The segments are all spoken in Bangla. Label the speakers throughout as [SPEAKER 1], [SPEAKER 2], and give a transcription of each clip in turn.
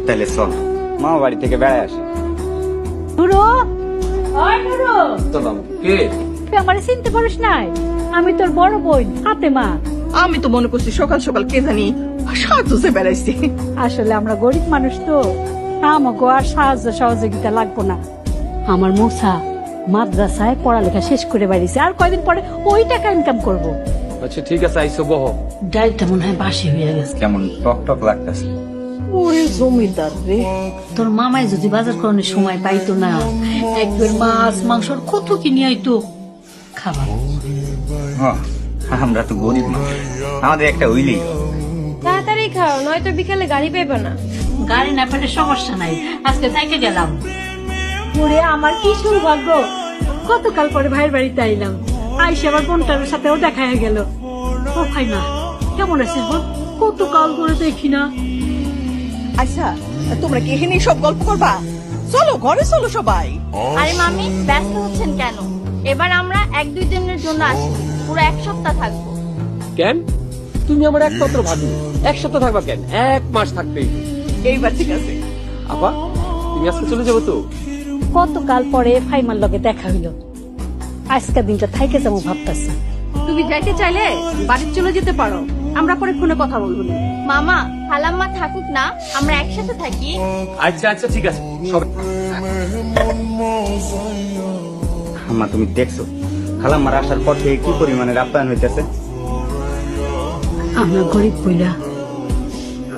[SPEAKER 1] তাহলে চল মামা বাড়ি থেকে বেড়ায় আসি।
[SPEAKER 2] নুরু, ওই নুরু,
[SPEAKER 3] কে?
[SPEAKER 2] তুই আমারে চিনতে পারিস নাই? আমি তোর বড় বোন ফাতেমা।
[SPEAKER 4] আমি তো মনে করছি সকাল সকাল কে জানি সাহায্যে বেড়াইছি।
[SPEAKER 2] আসলে আমরা গরিব মানুষ তো, আমাকে আর সাহায্য সহযোগিতা লাগবো না। আমার মোসা মাদ্রাসায় পড়ালেখা শেষ করে বাড়িছে, আর কয়দিন পরে ওই টাকা ইনকাম করবো।
[SPEAKER 3] আচ্ছা ঠিক আছে, আইসো বহ।
[SPEAKER 2] ডালটা মনে হয় বাসি হয়ে গেছে।
[SPEAKER 1] কেমন টক টক লাগতেছে।
[SPEAKER 4] ওরে জমিদার রে,
[SPEAKER 2] তোর মামাই যদি বাজার করানোর সময় পাইতো না, একবার মাছ মাংসর কত কিনে আইতো খাবার।
[SPEAKER 1] হ্যাঁ, আমরা তো গরিব মানুষ, আমাদের একটা উইলি।
[SPEAKER 5] তাড়াতাড়ি খাও, নয়তো বিকালে গাড়ি পাইবে না।
[SPEAKER 2] গাড়ি না পেলে সমস্যা নাই, আজকে যাইতে গেলাম। ওরে আমার কি সৌভাগ্য, গতকাল পরে ভাইয়ের বাড়িতে আইলাম, আইসে আবার বোনটার সাথেও দেখা হয়ে গেল। ও ভাই না, কেমন আছিস বোন? কত কাল করে দেখি না।
[SPEAKER 4] আচ্ছা তোমরা কি এখানে সব গল্প করবা? চলো ঘরে চলো সবাই।
[SPEAKER 5] আরে মামি, ব্যস্ত হচ্ছেন কেন? এবার আমরা 1-2 দিনের জন্য আসি, পুরো 1 সপ্তাহ থাকবো।
[SPEAKER 3] কেন? তুমি আমার একমাত্র ভাবি, এক সপ্তাহ থাকবা কেন? 1 মাস থাকতেই।
[SPEAKER 4] এইবার ঠিক আছে।
[SPEAKER 3] আপা, তুমি আজকে চলে যাবো তো?
[SPEAKER 2] কতকাল পরে ফাইমার লগে দেখা হইল, আজকের দিনটা থাইকে যাবো ভাবতেছি।
[SPEAKER 6] তুমি যাইতে চাইলে বাড়ি চলে যেতে পারো, আমরা পরে ফোনে কথা বলবো না।
[SPEAKER 5] মামা, খালাম্মা থাকুক না, আমরা একসাথে থাকি।
[SPEAKER 3] আচ্ছা আচ্ছা ঠিক আছে।
[SPEAKER 1] আম্মা তুমি দেখছো খালাম্মার আসার পর থেকে কি পরিমাণের আপ্যায়ন হইতেছে।
[SPEAKER 2] আমরা গরিব বইলা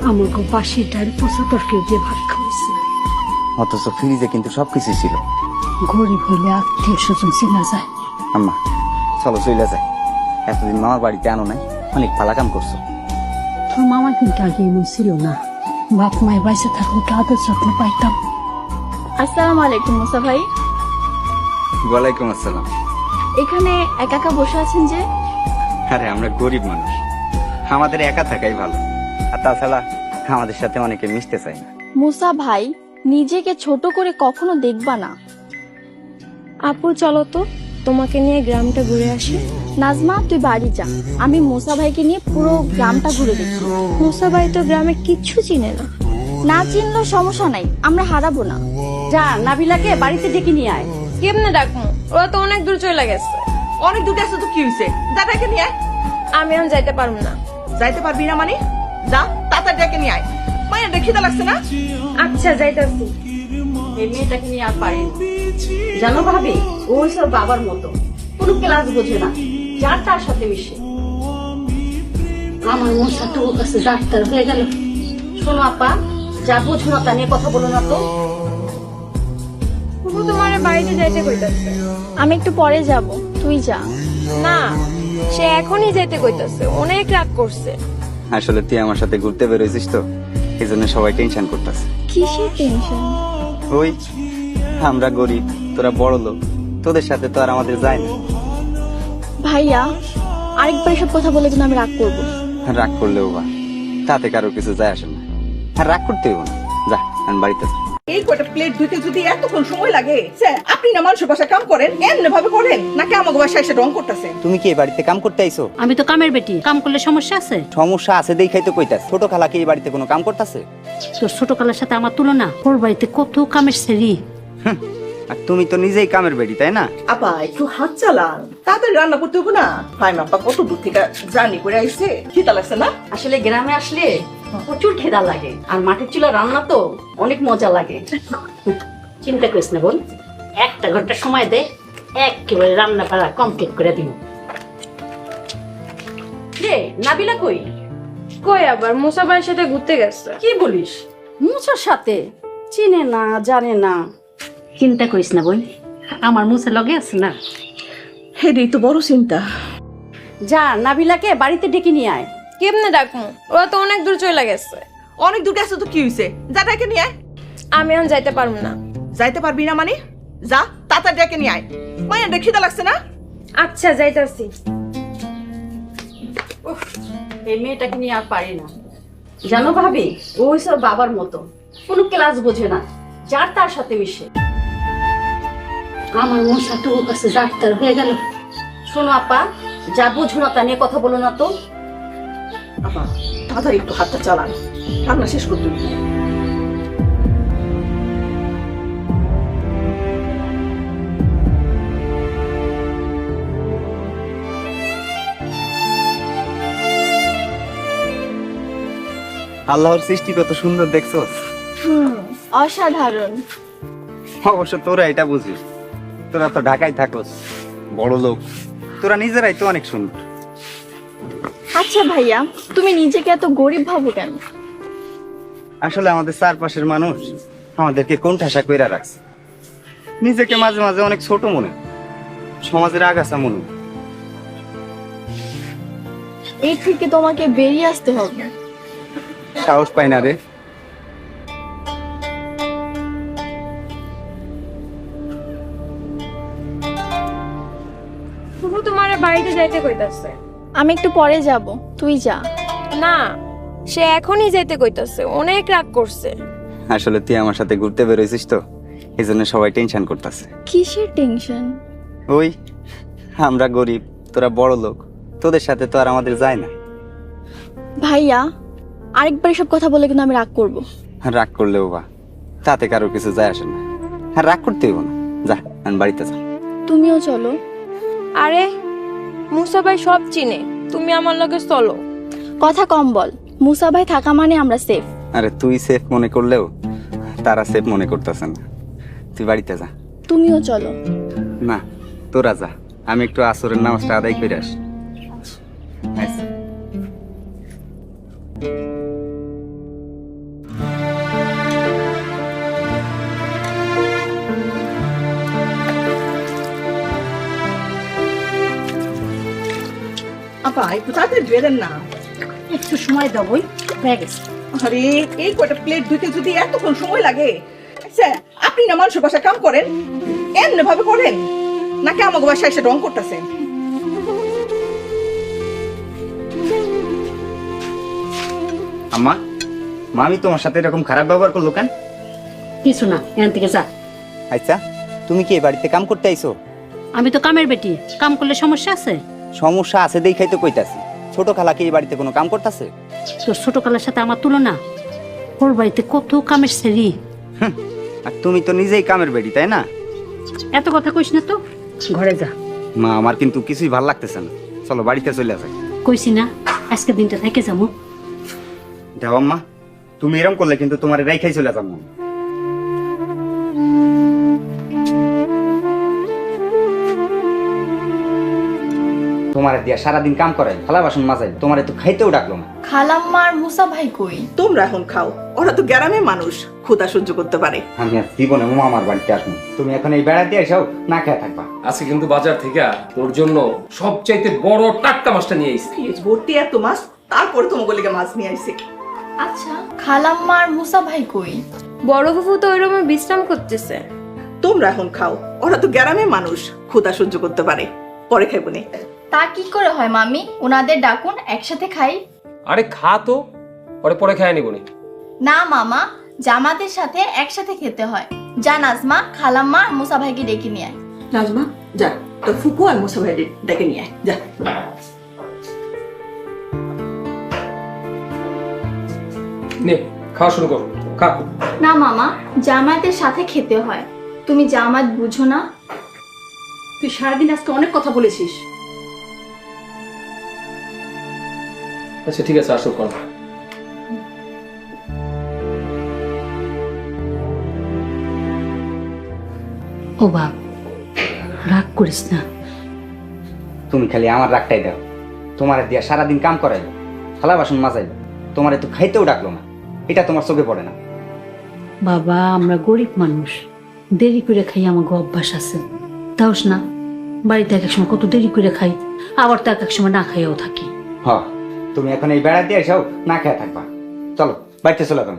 [SPEAKER 2] আমাকে বাসি ডাল 75 কেজি ভাত খাওয়াইছে।
[SPEAKER 1] অথচ ফ্রিজে কিন্তু সবকিছু ছিল।
[SPEAKER 2] গরিব হইলে আত্মীয় স্বজন চেনা যায়।
[SPEAKER 1] আম্মা চলো চলে যায়, এতদিন মামার বাড়িতে আনো নাই, অনেক ভালো কাম করছো।
[SPEAKER 2] তোর মামা কিন্তু আগে এমন ছিল না, বাপ মায়ের বাইসে থাকলে তো আদর যত্ন পাইতাম।
[SPEAKER 5] আসসালামু আলাইকুম মুসা ভাই।
[SPEAKER 1] ওয়ালাইকুম আসসালাম।
[SPEAKER 5] এখানে একা একা বসে আছেন যে?
[SPEAKER 1] আরে আমরা গরিব মানুষ, আমাদের একা থাকাই ভালো। আর তাছাড়া আমাদের সাথে অনেকে মিশতে চায় না।
[SPEAKER 5] মুসা ভাই, নিজেকে ছোট করে কখনো দেখবা না। আপু চলো তো, তোমাকে নিয়ে গ্রামটা ঘুরে আসি। নাজমা তুই বাড়ি যা, আমি মুসা ভাইকে নিয়ে পুরো গ্রামটা ঘুরে দেখি। মুসা ভাই তো গ্রামে কিচ্ছু চিনে না। না চিনলেও সমস্যা নাই, আমরা হারাবো না।
[SPEAKER 6] যা নাবিলাকে বাড়িতে ডেকে নিয়ে আয়।
[SPEAKER 5] কেমনে ডাকবো? ওরা তো অনেক দূর চলে গেছে।
[SPEAKER 4] অনেক দূরে আসতে তো কি হয়েছে? দাদাকে নিয়ে আয়।
[SPEAKER 5] আমি এখন যাইতে পারবো না।
[SPEAKER 4] যাইতে পারবি না মানে? যা তাড়াতাড়ি ডেকে নিয়ে আয়। মায়ের খিদা লাগছে না?
[SPEAKER 5] আচ্ছা যাইতেছি।
[SPEAKER 6] এই মেয়েটাকে নিয়ে আর পারি না। জানো ভাবি, ওই সব বাবার মতো, কোনো ক্লাস বোঝে না, যার তার সাথে মিশে।
[SPEAKER 2] আমার মন সাথে ওর কাছে ডাক্তার হয়ে গেল।
[SPEAKER 6] শোনো আপা, যা বোঝো না তা নিয়ে কথা বলো না তো।
[SPEAKER 5] পুরো তোমার বাড়িতে যাইতে কইতাছে। আমি একটু পরে যাব, তুই যা। না, সে এখনই যাইতে কইতাছে, অনেক রাগ করছে।
[SPEAKER 1] আসলে তুই আমার সাথে ঘুরতে বেরোইছিস তো, এই জন্য সবাই টেনশন করতেছে।
[SPEAKER 5] কিসের টেনশন?
[SPEAKER 1] ওই আমরা গরিব, তোরা বড় লোক, তোদের সাথে তো আর আমাদের যায় না।
[SPEAKER 5] ভাইয়া, আরেকবার এসব কথা বলে কিন্তু আমি রাগ করবো।
[SPEAKER 1] রাগ করলেও বা তাতে কারো কিছু যায় আসে না। আর রাগ করতে হইব না, যা আমি বাড়িতে যাই।
[SPEAKER 4] এই কয়টা প্লেট ধুইতে যদি এতক্ষণ সময় লাগে, আপনি না মানুষের বাসায় কাম করেন, এমনি ভাবে করেন নাকি আমাকে বাসায় এসে রং করতেছে?
[SPEAKER 1] তুমি কি এই বাড়িতে কাম করতে আইছো?
[SPEAKER 2] আমি তো কামের বেটি, কাম করলে সমস্যা আছে?
[SPEAKER 1] সমস্যা আছে দেখাই তো কইতাছ। ছোট খালা কি এই বাড়িতে কোনো কাম করতেছে?
[SPEAKER 2] তোর ছোট কালার সাথে আমার তুলনা? ওর বাড়িতে কত কামের সেরি।
[SPEAKER 1] আর তুমি তো নিজেই কামের বেটি, তাই না?
[SPEAKER 4] আপা একটু হাত চালান, তাড়াতাড়ি রান্না করতে হবে না? ভাই আপা কত দূর থেকে জার্নি করে আইছে, খিদা লাগছে না?
[SPEAKER 6] আসলে গ্রামে আসলে প্রচুর খেদা লাগে, আর মাটির চুলা রান্না তো অনেক মজা লাগে।
[SPEAKER 2] চিন্তা করিস না বোন, 1 ঘন্টা সময় দে, একেবারে রান্না বাড়া কমপ্লিট করে দিব।
[SPEAKER 6] রে নাবিলা কই?
[SPEAKER 5] কই আবার মুসা ভাইয়ের সাথে ঘুরতে গেছে।
[SPEAKER 6] কি বলিস? মুসার সাথে? চিনে না, জানে না।
[SPEAKER 2] চিন্তা করিস না বোন, আমার মুছে লগে আছে না।
[SPEAKER 4] হেডেই তো বড় চিন্তা।
[SPEAKER 6] যা নাবিলাকে বাড়িতে ডেকে নিয়ে আয়।
[SPEAKER 5] কেমনে ডাকবো? ওরা তো অনেক দূর চলে গেছে।
[SPEAKER 4] অনেক দূরে আসতে তো কি হয়েছে? যা ডেকে নিয়ে আয়।
[SPEAKER 5] আমি এখন যাইতে পারবো না।
[SPEAKER 4] যাইতে পারবি না মানে? যা তাড়াতাড়ি ডেকে নিয়ে আয়। মায়ের খিদা লাগছে না?
[SPEAKER 5] আচ্ছা যাইতাছি।
[SPEAKER 6] এই মেয়েটাকে নিয়ে আর পারি না। জানো ভাবি, ওই সব বাবার মতো, কোনো ক্লাস বোঝে না, যার তার সাথে মিশে।
[SPEAKER 2] আমার মন সাথে ওর কাছে ডাক্তার হয়ে গেল।
[SPEAKER 6] শোনো আপা, যা বোঝো না তা নিয়ে কথা বলো না তো।
[SPEAKER 4] আপা তাড়াতাড়ি একটু হাতটা চালান, রান্না শেষ করতে হবে।
[SPEAKER 1] আল্লাহর সৃষ্টি কত সুন্দর দেখছো।
[SPEAKER 5] অসাধারণ।
[SPEAKER 1] অবশ্য তোরা এটা বুঝিস, তোরা তো ঢাকায় থাকোস, বড় লোক, তোরা নিজেরাই তো অনেক সুন্দর।
[SPEAKER 5] আচ্ছা ভাইয়া, তুমি নিজেকে এত গরিব ভাবো কেন?
[SPEAKER 1] আসলে আমাদের চারপাশের মানুষ আমাদেরকে কোন ঠাসা কইরা রাখছে, নিজেকে মাঝে মাঝে অনেক ছোট মনে, সমাজের আগাছা মনে।
[SPEAKER 5] এই থেকে তোমাকে বেরিয়ে আসতে হবে।
[SPEAKER 1] সাহস পাই না রে।
[SPEAKER 7] শুধু তোমার বাড়িতে যাইতে কইতাছে।
[SPEAKER 5] আমি একটু পরে যাব, তুই যা।
[SPEAKER 7] না, সে এখনই যাইতে কইতাছে, অনেক রাগ করছে।
[SPEAKER 1] আসলে তুই আমার সাথে ঘুরতে বেরোইছিস তো, এই জন্য সবাই টেনশন করতেছে।
[SPEAKER 5] কিসের টেনশন?
[SPEAKER 1] ওই আমরা গরিব, তোরা বড় লোক, তোদের সাথে তো আর আমাদের যায় না।
[SPEAKER 5] ভাইয়া, আরেকবার এসব কথা বলে কিন্তু আমি রাগ করব।
[SPEAKER 1] রাগ করলেও বা তাতে কারোর কিছু যায় আসে না। আর রাগ করতে হইব না, যা আমি বাড়িতে যা।
[SPEAKER 5] তুমিও চলো।
[SPEAKER 7] আরে মুসা ভাই সব চিনে, তুমি আমার লগে চলো।
[SPEAKER 5] কথা কম বল, মুসা ভাই থাকা মানে আমরা সেফ।
[SPEAKER 1] আরে তুই সেফ মনে করলেও তারা সেফ মনে করতেছে না, তুই বাড়িতে যা।
[SPEAKER 5] তুমিও চলো।
[SPEAKER 1] না, তোরা যা, আমি একটু আসরের নামাজটা আদায় করে আসি। আচ্ছা।
[SPEAKER 4] আপা একটু তাড়াতাড়ি ধুয়ে দেন না।
[SPEAKER 2] একটু সময় দাও, ওই হয়ে গেছে।
[SPEAKER 4] আরে এই কয়টা প্লেট ধুতে যদি এতক্ষণ সময় লাগে, আচ্ছা আপনি না মানুষের বাসায় কাম করেন, এমনি ভাবে করেন নাকি আমাকে বাসায় এসে রং করতেছেন?
[SPEAKER 1] আম্মা, মামি তোমার সাথে এরকম খারাপ ব্যবহার করলো কেন?
[SPEAKER 2] কিছু না, এখান থেকে যা।
[SPEAKER 1] আচ্ছা, তুমি কি এই বাড়িতে কাম করতে আইছো?
[SPEAKER 2] আমি তো কামের বেটি, কাম করলে সমস্যা আছে?
[SPEAKER 1] সমস্যা আছে দেখাই তো কইতাছি। ছোট খালা কি এই বাড়িতে কোনো কাম করতেছে?
[SPEAKER 2] তোর ছোট কালের সাথে আমার তুলনা? ওর বাড়িতে কত কামের সেরি।
[SPEAKER 1] আর তুমি তো নিজেই কামের বেটি, তাই না?
[SPEAKER 2] এত কথা কইস না তো, ঘরে যা।
[SPEAKER 1] মা, আমার কিন্তু কিছুই ভাল লাগতেছে না, চলো বাড়িতে চলে যাই।
[SPEAKER 2] কইছি না আজকে দিনটা থেকে যাবো।
[SPEAKER 1] যাও আম্মা, তুমি এরকম করলে কিন্তু তোমার রাইখাই চলে যাবো। তোমার দিয়া সারাদিন কাম করাই, থালা বাসন মাজাই, তোমার তো খাইতেও ডাকলো না।
[SPEAKER 5] খালাম্মা আর মুসা ভাই কই?
[SPEAKER 4] তোমরা এখন খাও, ওরা তো গ্রামের মানুষ, ক্ষুধা সহ্য করতে পারে।
[SPEAKER 1] আমি আর জীবনে আমার বাড়িতে আসবো, তুমি এখন এই বেড়া দিয়ে এসো, না খেয়ে থাকবা।
[SPEAKER 3] আজকে কিন্তু বাজার থেকে তোর জন্য সবচাইতে বড় টাটকা মাছটা নিয়ে এসেছি।
[SPEAKER 4] ফ্রিজ ভর্তি এত মাছ, তারপরে তোমাকে লেগে মাছ নিয়ে আসছে।
[SPEAKER 5] আচ্ছা, খালাম্মা আর মুসা ভাই কই?
[SPEAKER 7] বড় ফুফু তো ওই রুমে বিশ্রাম করতেছে।
[SPEAKER 4] তোমরা এখন খাও, ওরা তো গ্রামের মানুষ, ক্ষুধা সহ্য করতে পারে, পরে খাইবো নে।
[SPEAKER 5] তা কি করে হয় মামি? ওনাদের ডাকুন, একসাথে খাই।
[SPEAKER 3] আরে খা তো, পরে পরে খায় নিব নি।
[SPEAKER 5] না মামা, জামাতের সাথে একসাথে খেতে হয়। যা নাজমা, খালাম্মা আর মুসা ভাইকে ডেকে নিয়ে আয়।
[SPEAKER 4] নাজমা যা, তোর ফুপু আর মুসা ভাই ডেকে নিয়ে আয়, যা।
[SPEAKER 3] নে খাওয়া শুরু কর, খা।
[SPEAKER 5] না মামা, জামাতের সাথে খেতে হয়। তুমি জামাত বুঝো না?
[SPEAKER 6] তুই সারাদিন আজকে অনেক কথা বলেছিস।
[SPEAKER 3] আচ্ছা ঠিক আছে, আসো কর।
[SPEAKER 2] ও বাপ, রাগ করিস না।
[SPEAKER 1] তুমি খালি আমার রাগটাই দাও, তোমার দিয়া সারাদিন কাম করাই, থালা বাসন মাজাই, তোমার তো খাইতেও ডাকলো না, এটা তোমার চোখে পড়ে না?
[SPEAKER 2] বাবা, আমরা গরিব মানুষ, দেরি করে খাই, আমাকে অভ্যাস আছে। তাওস না, বাড়িতে এক এক সময় কত দেরি করে খাই, আবার তো এক এক সময় না খাইয়াও থাকি।
[SPEAKER 1] হ, তুমি এখন এই বেড়া দিয়ে এসো, না খেয়ে থাকবা। চলো বাড়িতে চলে যাও।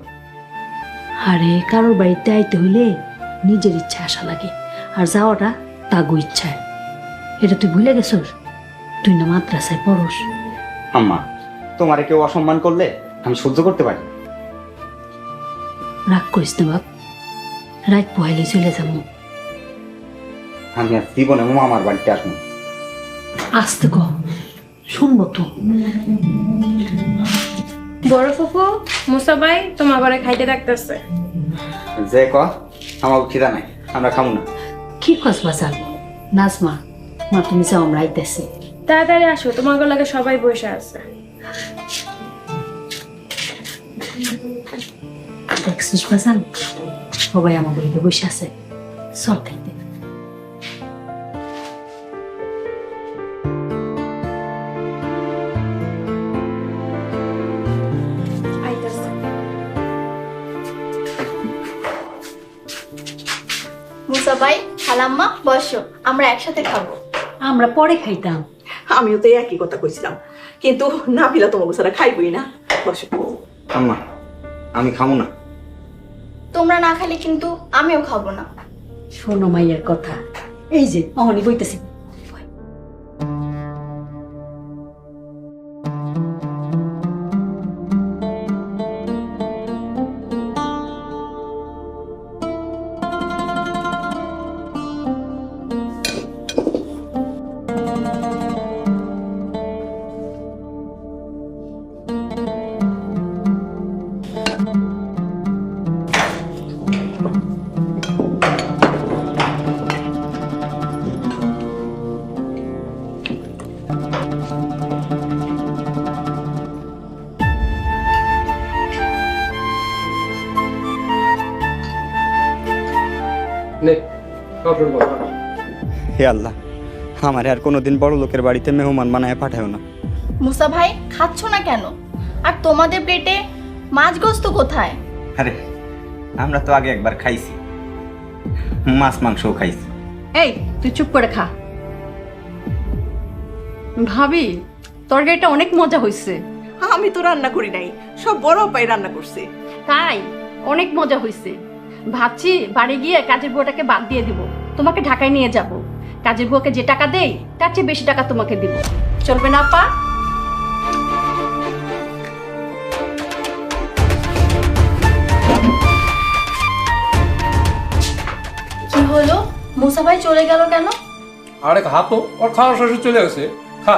[SPEAKER 2] আরে কারোর বাড়িতে আইতে হইলে নিজের ইচ্ছা আসা লাগে, আর যাওয়াটা তাগো ইচ্ছায়। এটা তুই ভুলে গেছস? তুই না মাদ্রাসায় পড়স।
[SPEAKER 1] আম্মা, তোমারে কেউ অসম্মান করলে আমি সহ্য করতে পারি।
[SPEAKER 2] রাগ করিস না বাপ, রাত পোহাইলে চলে যাবো।
[SPEAKER 1] আমি আর জীবনে আমার বাড়িতে আসবো।
[SPEAKER 2] আসতে ক, শুনবো তো।
[SPEAKER 7] বড় ফুফু, মুসা ভাই তোমার ঘরে খাইতে ডাকতেছে।
[SPEAKER 1] যে ক, আমার খিদা নাই, আমরা খাবো না।
[SPEAKER 2] কি কস বাজাল? নাজমা, মা তুমি যাও, আমরা আইতেছি।
[SPEAKER 7] তাড়াতাড়ি আসো, তোমার লাগে সবাই বসে আছে।
[SPEAKER 2] দেখছিস বাজান, সবাই আমার বাড়িতে বসে আছে। চল দেখতে।
[SPEAKER 5] মুসা ভাই, খালাম্মা, বসো, আমরা একসাথে খাবো।
[SPEAKER 2] আমরা পরে খাইতাম।
[SPEAKER 4] আমিও তো এই একই কথা কইছিলাম, কিন্তু নাবিলা তোমাকে সারা খাইবই না। বসো।
[SPEAKER 1] আম্মা আমি খাবো না।
[SPEAKER 5] তোমরা না খেলে কিন্তু আমিও খাবো না।
[SPEAKER 2] শোনো মাইয়ের কথা, এই যে অহনি বইতেছি।
[SPEAKER 3] নে কাপড় বল।
[SPEAKER 1] হে আল্লাহ, আমার আর কোনোদিন বড় লোকের বাড়িতে মেহমান বানায় পাঠাও না।
[SPEAKER 5] মুসা ভাই, খাচ্ছ না কেন? আর তোমাদের পেটে মাছ গোস্ত কোথায়?
[SPEAKER 1] আরে আমরা তো আগে একবার খাইছি, মাছ মাংসও খাইছি।
[SPEAKER 6] এই তুই চুপ করে খা। ভাবি, তরকারিটা অনেক মজা হয়েছে।
[SPEAKER 4] আমি তো রান্না করি নাই, সব বড় পাই রান্না করছে।
[SPEAKER 6] তাই অনেক মজা হয়েছে। ভাবছি বাড়ি গিয়ে কাজের বুয়াটাকে বাদ দিয়ে দিব, তোমাকে ঢাকায় নিয়ে যাব। কাজের বুয়াকে যে টাকা দেই তার চেয়ে বেশি টাকা তোমাকে দিব। চলবে না আপা?
[SPEAKER 5] কি হলো? মুসা ভাই চলে গেল কেন?
[SPEAKER 3] আরে খা তো, ওর খাওয়া শেষে চলে গেছে। খা।